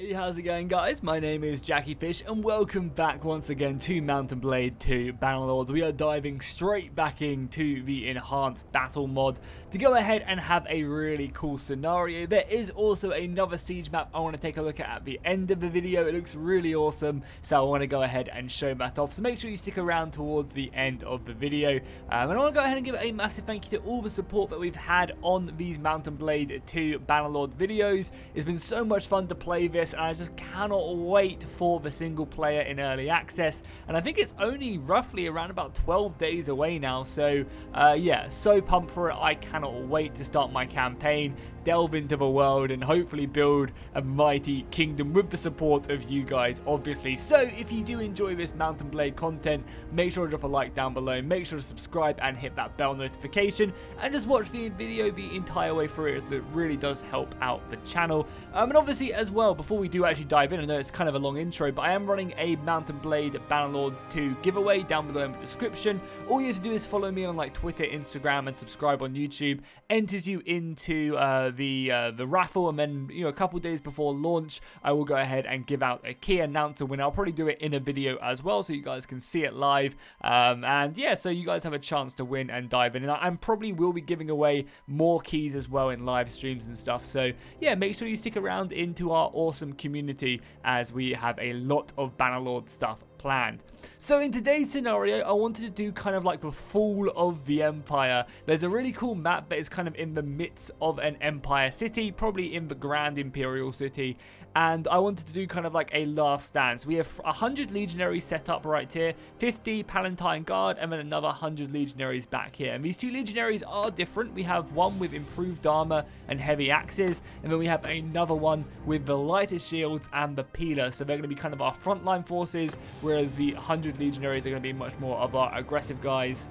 Hey, how's it going, guys? My name is Jackie Fish and welcome back once again to Mount & Blade 2 Bannerlord. We are diving straight back into the enhanced battle mod to go ahead and have a really cool scenario. There is also another siege map I want to take a look at the end of the video. It looks really awesome, so I want to go ahead and show that off. So make sure you stick around towards the end of the video. And I want to go ahead and give a massive thank you to all the support that we've had on these Mount & Blade 2 Bannerlord videos. It's been so much fun to play this, and I just cannot wait for the single player in early access, and I think it's only roughly around about 12 days away now, so yeah, so pumped for it. I cannot wait to start my campaign, delve into the world, and hopefully build a mighty kingdom with the support of you guys, obviously. So if you do enjoy this Mount & Blade content, make sure to drop a like down below, make sure to subscribe and hit that bell notification, and just watch the video the entire way through, as it really does help out the channel. And obviously as well, before we do actually dive in, I know it's kind of a long intro, but I am running a Mount & Blade Bannerlord 2 giveaway down below in the description. All you have to do is follow me on like Twitter, Instagram, and subscribe on YouTube. Enters you into the raffle, and then, you know, a couple days before launch, I will go ahead and give out a key announcer winner. I'll probably do it in a video as well, so you guys can see it live. And yeah, so you guys have a chance to win and dive in. And I probably will be giving away more keys as well in live streams and stuff. So yeah, make sure you stick around into our awesome community, as we have a lot of Bannerlord stuff planned. So in today's scenario, I wanted to do kind of like the fall of the Empire. There's a really cool map that is kind of in the midst of an Empire city, probably in the Grand Imperial City, and I wanted to do kind of like a last stand. So we have 100 legionaries set up right here, 50 Palatine Guard, and then another 100 legionaries back here. And these two legionaries are different. We have one with improved armor and heavy axes, and then we have another one with the lighter shields and the peeler. So they're going to be kind of our frontline forces, whereas the 100 legionaries are going to be much more of our aggressive guys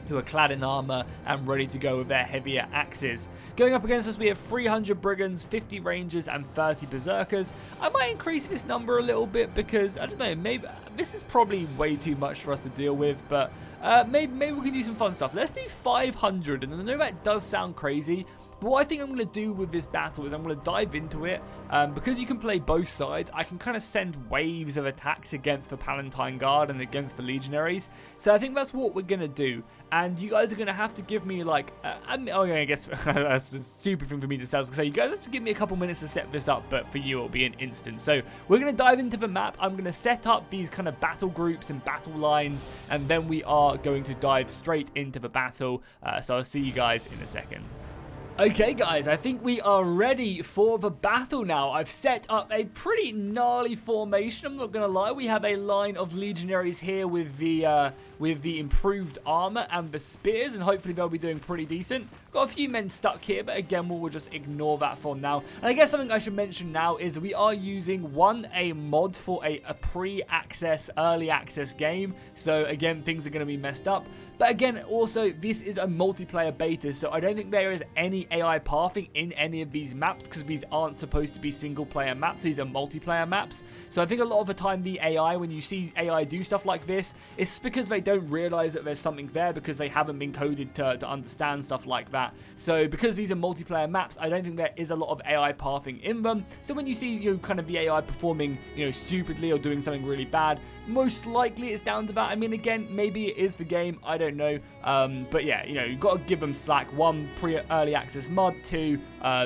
who are clad in armor and ready to go with their heavier axes. Going up against us, we have 300 brigands, 50 rangers, and 30 berserkers. I might increase this number a little bit because, I don't know, maybe this is probably way too much for us to deal with, but maybe we can do some fun stuff. Let's do 500, and I know that does sound crazy, but what I think I'm going to do with this battle is I'm going to dive into it. Because you can play both sides, I can kind of send waves of attacks against the Palatine Guard and against the legionaries. So I think that's what we're going to do. And you guys are going to have to give me like, I guess that's a stupid thing for me to say. So you guys have to give me a couple minutes to set this up, but for you it'll be an instant. So we're going to dive into the map. I'm going to set up these kind of battle groups and battle lines, and then we are going to dive straight into the battle. So I'll see you guys in a second. Okay guys, I think we are ready for the battle now. I've set up a pretty gnarly formation, I'm not going to lie. We have a line of legionaries here with the improved armor and the spears, and hopefully they'll be doing pretty decent. Got a few men stuck here, but again, we'll just ignore that for now. And I guess something I should mention now is we are using a mod for a pre-access, early access game. So again, things are going to be messed up. But again, also, this is a multiplayer beta, so I don't think there is any AI pathing in any of these maps, because these aren't supposed to be single player maps. These are multiplayer maps. So I think a lot of the time the AI, when you see AI do stuff like this, it's because they don't realize that there's something there, because they haven't been coded to understand stuff like that. So because these are multiplayer maps, I don't think there is a lot of AI pathing in them. So when you see, you know, kind of the AI performing, you know, stupidly or doing something really bad, most likely it's down to that. I mean, again, maybe it is the game, I don't know. But yeah, you know, you've got to give them slack. One, early access mod. Two,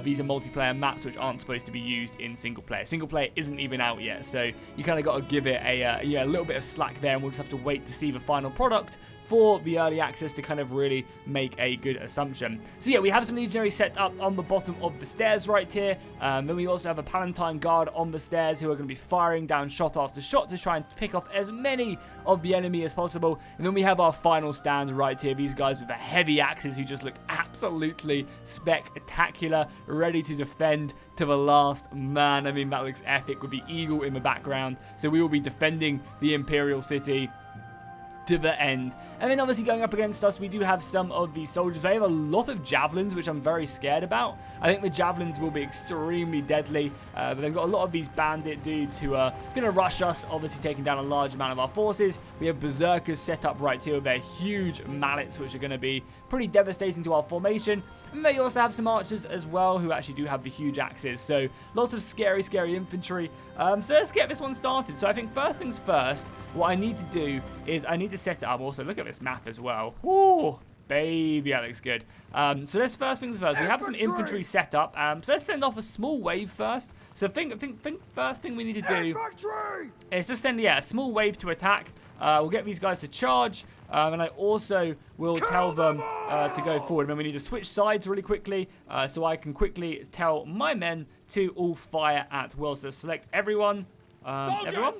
these are multiplayer maps which aren't supposed to be used in single player. Single player isn't even out yet, so you kind of got to give it a little bit of slack there, and we'll just have to wait to see the final product for the early access to kind of really make a good assumption. So yeah, we have some legionaries set up on the bottom of the stairs right here. Then we also have a Palatine Guard on the stairs who are going to be firing down shot after shot to try and pick off as many of the enemy as possible. And then we have our final stand right here. These guys with the heavy axes who just look absolutely spectacular, ready to defend to the last man. I mean, that looks epic with the eagle in the background. So we will be defending the Imperial City to the end. And then obviously going up against us, we do have some of these soldiers. They have a lot of javelins, which I'm very scared about. I think the javelins will be extremely deadly, but they've got a lot of these bandit dudes who are going to rush us, obviously taking down a large amount of our forces. We have berserkers set up right here with their huge mallets, which are going to be pretty devastating to our formation. And they also have some archers as well who actually do have the huge axes. So lots of scary infantry. So let's get this one started. So I think first things first, what I need to do is I need to set it up. Also, look at this map as well. Woo! Baby, that looks good. So let's first things first. We have some infantry set up. So let's send off a small wave first. So think first thing we need to do is just send, a small wave to attack. We'll get these guys to charge. And I also will tell them to go forward. And then we need to switch sides really quickly so I can quickly tell my men to all fire at will. So select everyone. Everyone.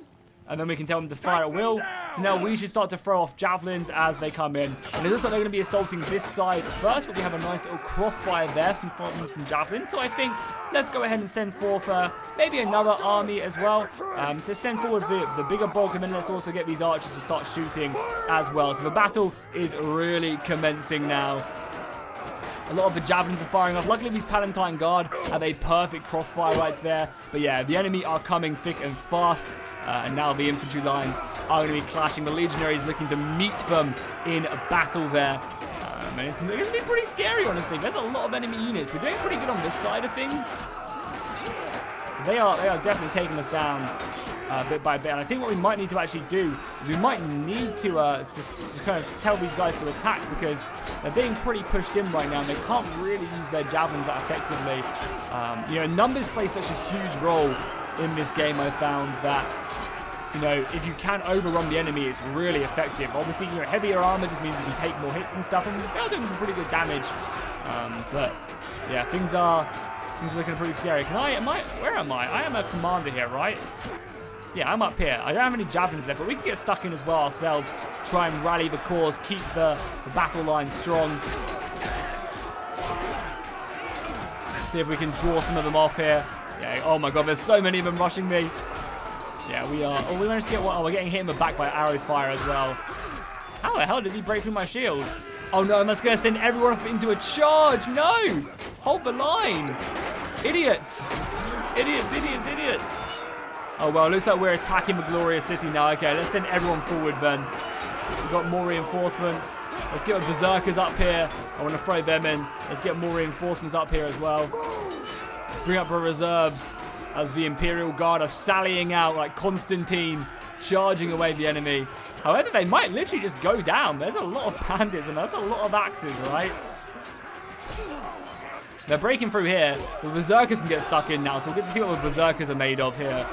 And then we can tell them to fire at will. So now we should start to throw off javelins as they come in. And it looks like they're going to be assaulting this side first, but we have a nice little crossfire there, some javelins. So I think let's go ahead and send forth maybe another army as well to send forward the bigger bulk. And then let's also get these archers to start shooting as well. So the battle is really commencing now. A lot of the javelins are firing off. Luckily, these Palatine Guard have a perfect crossfire right there. But yeah, the enemy are coming thick and fast. And now the infantry lines are going to be clashing. The legionaries looking to meet them in a battle there. And it's going to be pretty scary, honestly. There's a lot of enemy units. We're doing pretty good on this side of things. They are definitely taking us down bit by bit. And I think what we might need to actually do is we might need to just kind of tell these guys to attack, because they're being pretty pushed in right now and they can't really use their javelins that effectively. Numbers play such a huge role in this game. I found that, if you can overrun the enemy, it's really effective. Obviously, heavier armor just means you can take more hits and stuff, and they're doing some pretty good damage. But yeah, things are looking pretty scary. Where am I? I am a commander here, right? Yeah, I'm up here. I don't have any javelins there, but we can get stuck in as well ourselves. Try and rally the cause, keep the battle line strong. See if we can draw some of them off here. Yeah, oh my god, there's so many of them rushing me. Yeah, we are. Oh, we managed to get one. Oh, we're getting hit in the back by arrow fire as well. How the hell did he break through my shield? Oh no, I'm just going to send everyone off into a charge. No! Hold the line. Idiots. Idiots. Oh well, looks like we're attacking the glorious city now. Okay, let's send everyone forward then. We've got more reinforcements. Let's get the berserkers up here. I want to throw them in. Let's get more reinforcements up here as well. Let's bring up the reserves as the Imperial Guard are sallying out like Constantine, charging away the enemy. However, they might literally just go down. There's a lot of bandits and that's a lot of axes, right? They're breaking through here. The berserkers can get stuck in now, so we'll get to see what the berserkers are made of here.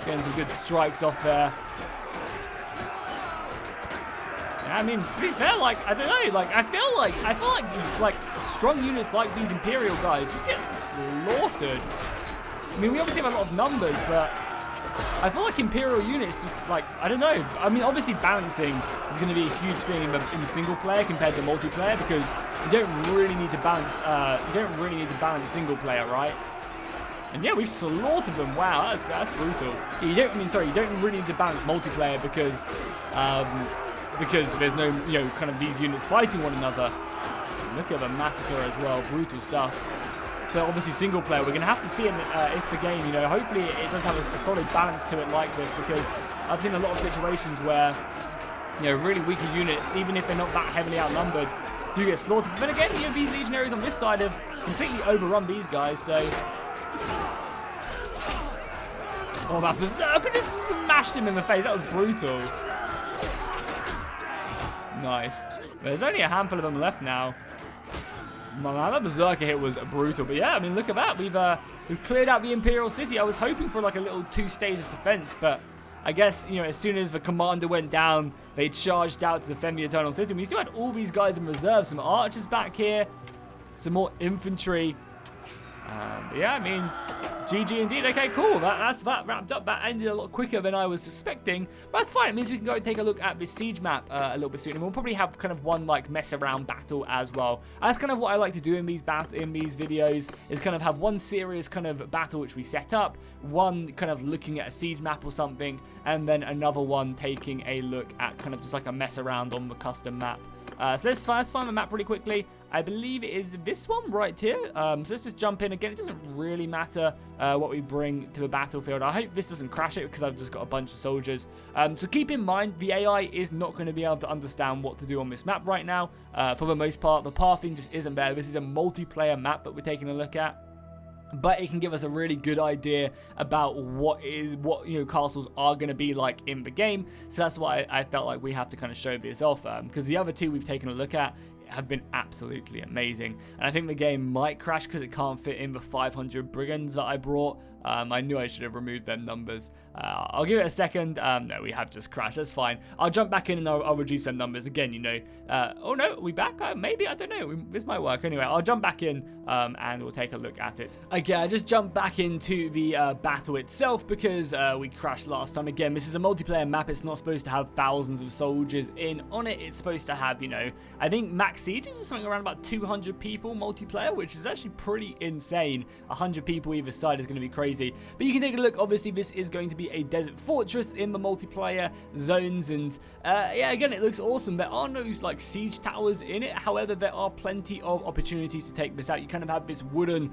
Getting some good strikes off there. I mean, to be fair, I don't know, I feel like strong units like these Imperial guys just get slaughtered. I mean, we obviously have a lot of numbers, but I feel like Imperial units just, I don't know. I mean, obviously balancing is going to be a huge thing in the single player compared to multiplayer, because you don't really need to balance, single player, right? And yeah, we've slaughtered them. Wow, that's brutal. You don't really need to balance multiplayer because there's no, kind of these units fighting one another. Look at the massacre as well, brutal stuff. But obviously single player, we're going to have to see if the game, hopefully it does have a solid balance to it like this, because I've seen a lot of situations where, really weaker units, even if they're not that heavily outnumbered, do get slaughtered. But then again, these legionaries on this side have completely overrun these guys, so... Oh, that berserker just smashed him in the face. That was brutal. Nice. There's only a handful of them left now. Man, that berserker hit was brutal. But yeah, I mean, look at that. We've cleared out the Imperial City. I was hoping for a little two-stage defense, but I guess, as soon as the commander went down, they charged out to defend the Eternal City. We still had all these guys in reserve. Some archers back here. Some more infantry. Yeah, I mean, GG indeed. Okay, cool. That wrapped up. That ended a lot quicker than I was suspecting. But that's fine. It means we can go and take a look at this siege map a little bit soon. And we'll probably have kind of one mess around battle as well. And that's kind of what I like to do in these videos, is kind of have one serious kind of battle which we set up, one kind of looking at a siege map or something, and then another one taking a look at kind of just a mess around on the custom map. So let's find the map pretty quickly. I believe it is this one right here. So let's just jump in again. It doesn't really matter what we bring to the battlefield. I hope this doesn't crash it because I've just got a bunch of soldiers. So keep in mind, the AI is not going to be able to understand what to do on this map right now. For the most part, the pathing just isn't there. This is a multiplayer map that we're taking a look at. But it can give us a really good idea about what castles are going to be like in the game. So that's why I felt like we have to kind of show this off, because the other two we've taken a look at have been absolutely amazing. And I think the game might crash because it can't fit in the 500 brigands that I brought. I knew I should have removed them numbers. I'll give it a second. No, we have just crashed. That's fine. I'll jump back in and I'll reduce them numbers again, you know. Oh no, are we back? Maybe, I don't know. This might work. Anyway, I'll jump back in and we'll take a look at it. Okay, I just jumped back into the battle itself because we crashed last time. Again, this is a multiplayer map. It's not supposed to have thousands of soldiers in on it. It's supposed to have, you know, I think max sieges was something around about 200 people multiplayer, which is actually pretty insane. 100 people either side is going to be crazy. But you can take a look. Obviously, this is going to be a desert fortress in the multiplayer zones, and yeah, again, it looks awesome. There are no like siege towers in it. However, there are plenty of opportunities to take this out. You kind of have this wooden,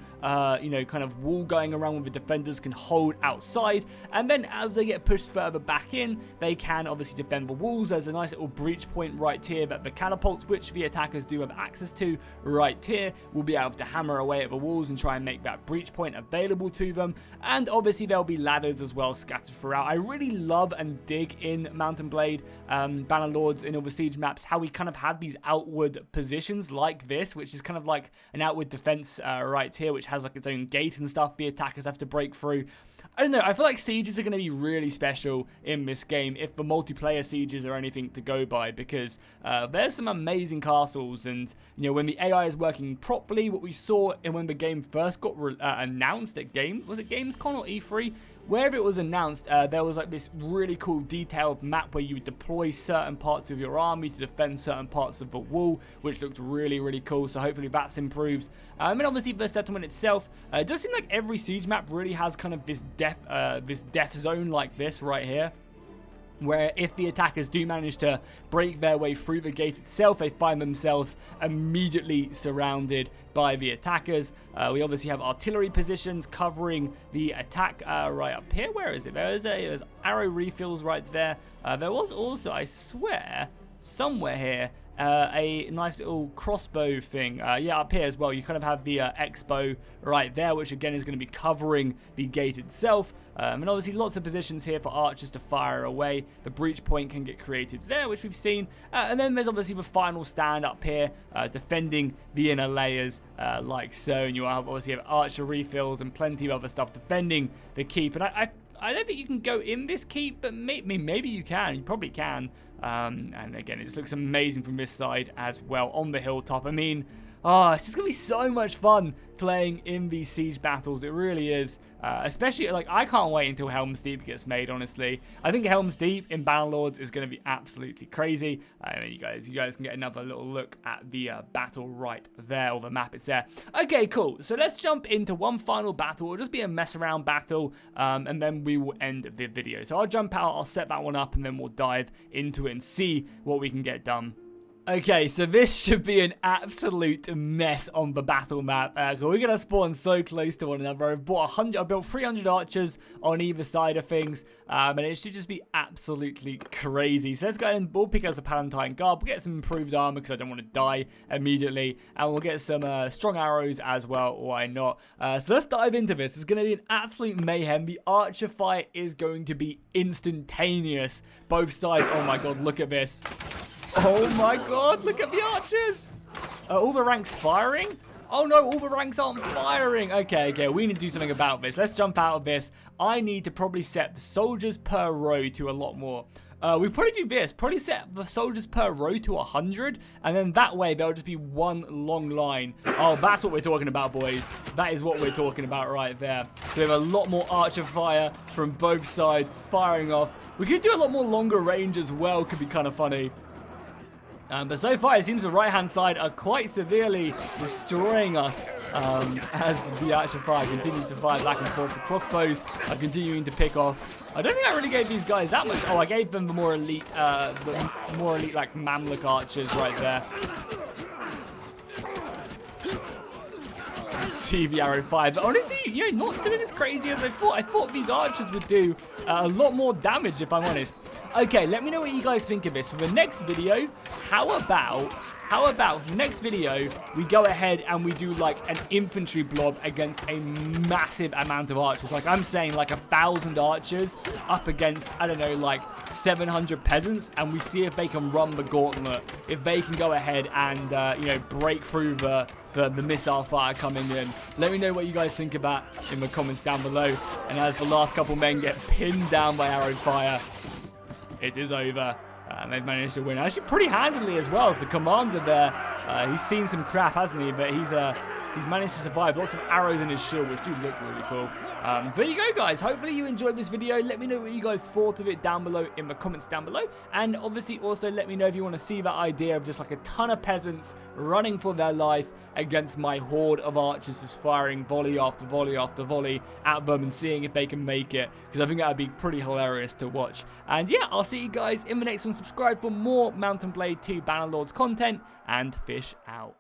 you know, kind of wall going around where the defenders can hold outside, and then as they get pushed further back in, they can obviously defend the walls. There's a nice little breach point right here that the catapults, which the attackers do have access to right here, will be able to hammer away at the walls and try and make that breach point available to them. And obviously there'll be ladders as well scattered throughout. I really love and dig in Mount and Blade, Bannerlords in all the siege maps, how we kind of have these outward positions like this, which is kind of like an outward defense right here, which has like its own gate and stuff the attackers have to break through. I don't know, I feel like sieges are going to be really special in this game if the multiplayer sieges are anything to go by, because there's some amazing castles, and you know, when the AI is working properly, what we saw in when the game first got announced at Gamescom or E3, wherever it was announced, there was like this really cool detailed map where you would deploy certain parts of your army to defend certain parts of the wall, which looked really, really cool. So hopefully that's improved. And obviously the settlement itself, it does seem like every siege map really has kind of this death zone like this right here, where if the attackers do manage to break their way through the gate itself, they find themselves immediately surrounded by the attackers. We obviously have artillery positions covering the attack right up here. Where is it? There's arrow refills right there. There was also, I swear, somewhere here, a nice little crossbow thing. Yeah, up here as well. You kind of have the X-bow right there, which again is going to be covering the gate itself. And obviously lots of positions here for archers to fire away. The breach point can get created there, which we've seen. And then there's obviously the final stand up here, defending the inner layers like so. And you obviously have archer refills and plenty of other stuff defending the keep. And I don't think you can go in this keep, but maybe you can. You probably can. And again, it just looks amazing from this side as well on the hilltop. I mean, it's just going to be so much fun playing in these siege battles. It really is. Especially, like, I can't wait until Helm's Deep gets made, honestly. I think Helm's Deep in Bannerlords is going to be absolutely crazy. I mean, you guys can get another little look at the battle right there, or the map it's there. Okay, cool. So let's jump into one final battle. It'll just be a mess around battle, and then we will end the video. So I'll jump out, I'll set that one up, and then we'll dive into it and see what we can get done. Okay, so this should be an absolute mess on the battle map. We're going to spawn so close to one another. I've built 300 archers on either side of things, and it should just be absolutely crazy. So let's go ahead and we'll pick up the Palatine Guard. We'll get some improved armor because I don't want to die immediately, and we'll get some strong arrows as well. Why not? So let's dive into this. It's going to be an absolute mayhem. The archer fight is going to be instantaneous. Both sides. Oh my god, look at this. Oh my god, look at the archers! Are all the ranks firing? Oh no, all the ranks aren't firing! Okay, we need to do something about this. Let's jump out of this. I need to probably set the soldiers per row to a lot more. We probably do this. Probably set the soldiers per row to 100, and then that way there'll just be one long line. Oh, that's what we're talking about, boys. That is what we're talking about right there. So we have a lot more archer fire from both sides firing off. We could do a lot more longer range as well. Could be kind of funny. But so far, it seems the right-hand side are quite severely destroying us as the archer fire continues to fire back and forth. The crossbows are continuing to pick off. I don't think I really gave these guys that much. Oh, I gave them the more elite like Mamluk archers right there. see the arrow fire. But honestly, you know, not doing as crazy as I thought. I thought these archers would do a lot more damage, if I'm honest. Okay, let me know what you guys think of this. For the next video, how about for the next video, we go ahead and we do like an infantry blob against a massive amount of archers. Like I'm saying like 1,000 archers up against, I don't know, like 700 peasants. And we see if they can run the gauntlet. If they can go ahead and, you know, break through the missile fire coming in. Let me know what you guys think of that in the comments down below. And as the last couple men get pinned down by arrow fire, it is over. And they've managed to win. Actually, pretty handily as well as the commander there. He's seen some crap, hasn't he? But he's managed to survive. Lots of arrows in his shield, which do look really cool. There you go, guys. Hopefully you enjoyed this video. Let me know what you guys thought of it down below in the comments down below. And obviously also let me know if you want to see that idea of just like a ton of peasants running for their life against my horde of archers just firing volley after volley after volley at them and seeing if they can make it, because I think that would be pretty hilarious to watch. And yeah, I'll see you guys in the next one. Subscribe for more Mount and Blade 2 Bannerlords content, and fish out.